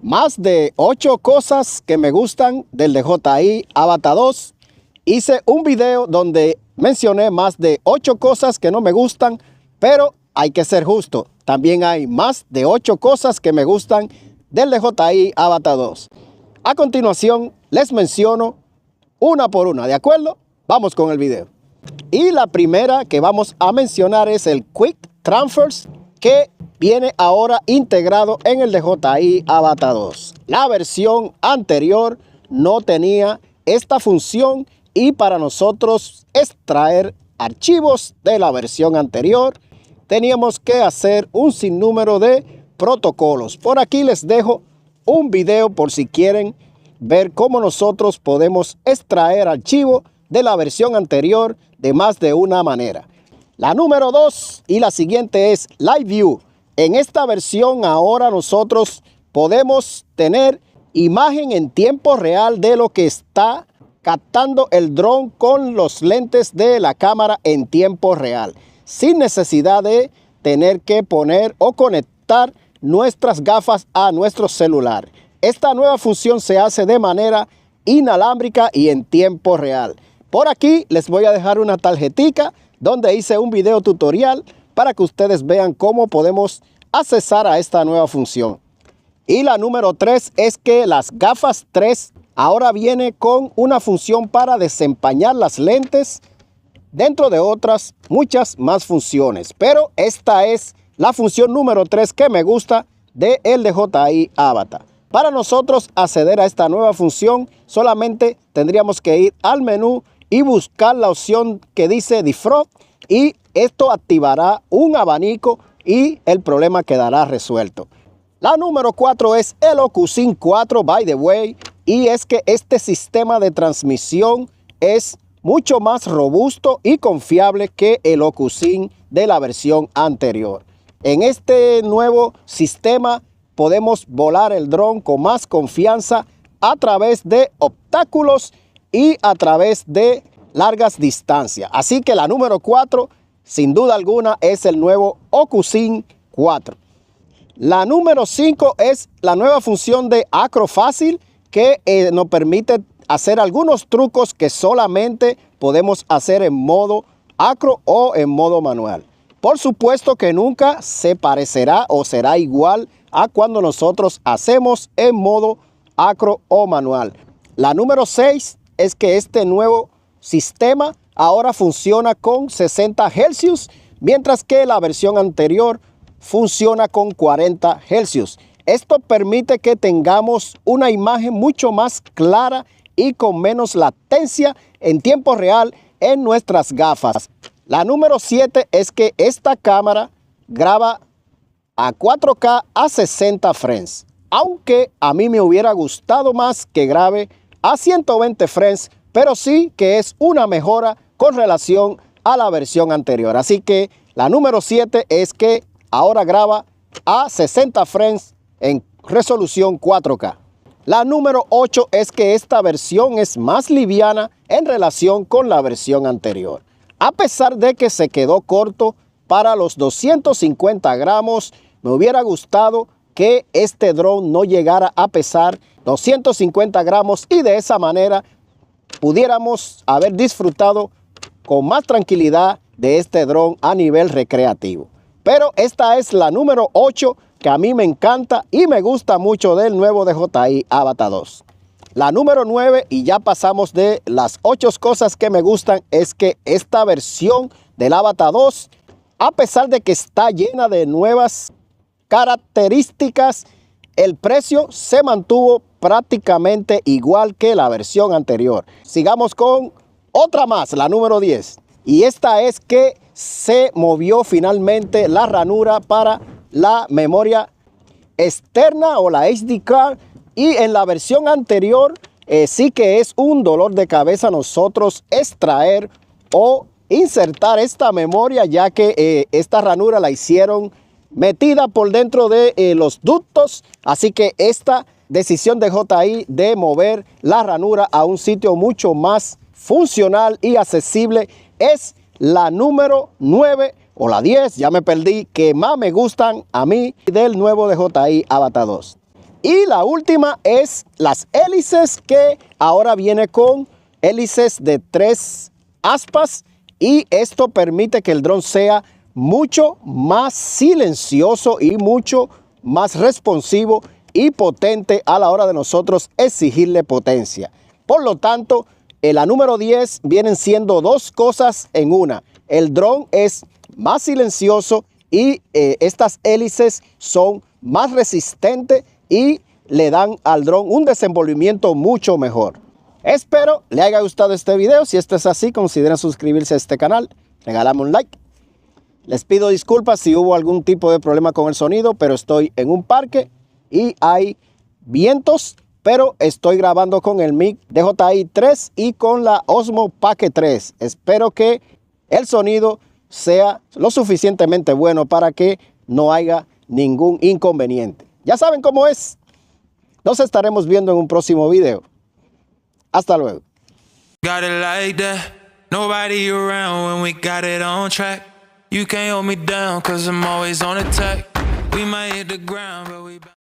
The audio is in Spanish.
Más de 8 cosas que me gustan del DJI Avata 2. Hice un video donde mencioné más de 8 cosas que no me gustan, pero hay que ser justo. También hay más de 8 cosas que me gustan del DJI Avata 2. A continuación les menciono una por una, ¿de acuerdo? Vamos con el video. Y la primera que vamos a mencionar es el Quick Transfers, que viene ahora integrado en el DJI Avata 2. La versión anterior no tenía esta función y para nosotros extraer archivos de la versión anterior teníamos que hacer un sinnúmero de protocolos. Por aquí les dejo un video por si quieren ver cómo nosotros podemos extraer archivos de la versión anterior de más de una manera. La número 2 y la siguiente es Live View. En esta versión ahora nosotros podemos tener imagen en tiempo real de lo que está captando el dron con los lentes de la cámara en tiempo real, sin necesidad de tener que poner o conectar nuestras gafas a nuestro celular. Esta nueva función se hace de manera inalámbrica y en tiempo real. Por aquí les voy a dejar una tarjetica donde hice un video tutorial para que ustedes vean cómo podemos accesar a esta nueva función. Y la número 3 es que las gafas 3 ahora viene con una función para desempañar las lentes, dentro de otras muchas más funciones. Pero esta es la función número 3 que me gusta de el DJI Avata. Para nosotros acceder a esta nueva función solamente tendríamos que ir al menú y buscar la opción que dice Defrog, y esto activará un abanico y el problema quedará resuelto. La número 4 es el OcuSync 4, by the way, y es que este sistema de transmisión es mucho más robusto y confiable que el OcuSync de la versión anterior. En este nuevo sistema podemos volar el dron con más confianza a través de obstáculos y a través de largas distancias. Así que la número 4, sin duda alguna, es el nuevo OcuSync 4. La número 5 es la nueva función de Acro Fácil, que nos permite hacer algunos trucos que solamente podemos hacer en modo acro o en modo manual. Por supuesto que nunca se parecerá o será igual a cuando nosotros hacemos en modo acro o manual. La número 6 es que este nuevo sistema ahora funciona con 60 Hz, mientras que la versión anterior funciona con 40 Hz. Esto permite que tengamos una imagen mucho más clara y con menos latencia en tiempo real en nuestras gafas. La número 7 es que esta cámara graba a 4K a 60 frames, aunque a mí me hubiera gustado más que grabe a 120 frames, pero sí que es una mejora con relación a la versión anterior. Así que la número 7 es que ahora graba a 60 frames en resolución 4K. La número 8 es que esta versión es más liviana en relación con la versión anterior. A pesar de que se quedó corto para los 250 gramos, me hubiera gustado que este dron no llegara a pesar 250 gramos y de esa manera pudiéramos haber disfrutado con más tranquilidad de este dron a nivel recreativo. Pero esta es la número 8 que a mí me encanta y me gusta mucho del nuevo DJI Avata 2. La número 9, y ya pasamos de las 8 cosas que me gustan, es que esta versión del Avata 2, a pesar de que está llena de nuevas características, el precio se mantuvo prácticamente igual que la versión anterior. Sigamos con otra más, la número 10. Y esta es que se movió finalmente la ranura para la memoria externa o la SD card. Y en la versión anterior sí que es un dolor de cabeza nosotros extraer o insertar esta memoria, ya que esta ranura la hicieron metida por dentro de los ductos. Así que esta decisión de DJI de mover la ranura a un sitio mucho más funcional y accesible es la número 9 o la 10, ya me perdí, que más me gustan a mí del nuevo DJI Avata 2. Y la última es las hélices, que ahora viene con hélices de 3 aspas, y esto permite que el dron sea mucho más silencioso y mucho más responsivo y potente a la hora de nosotros exigirle potencia. Por lo tanto, la número 10 vienen siendo dos cosas en una. El dron es más silencioso y estas hélices son más resistentes y le dan al dron un desenvolvimiento mucho mejor. Espero le haya gustado este video. Si esto es así, consideren suscribirse a este canal, regalarme un like. Les pido disculpas si hubo algún tipo de problema con el sonido, pero estoy en un parque y hay vientos, pero estoy grabando con el mic DJI 3 y con la Osmo Pocket 3. Espero que el sonido sea lo suficientemente bueno para que no haya ningún inconveniente. Ya saben cómo es. Nos estaremos viendo en un próximo video. Hasta luego. Got it like that. Nobody around when we got it on track. You can't hold me down, cause I'm always on attack. We might hit the ground, but we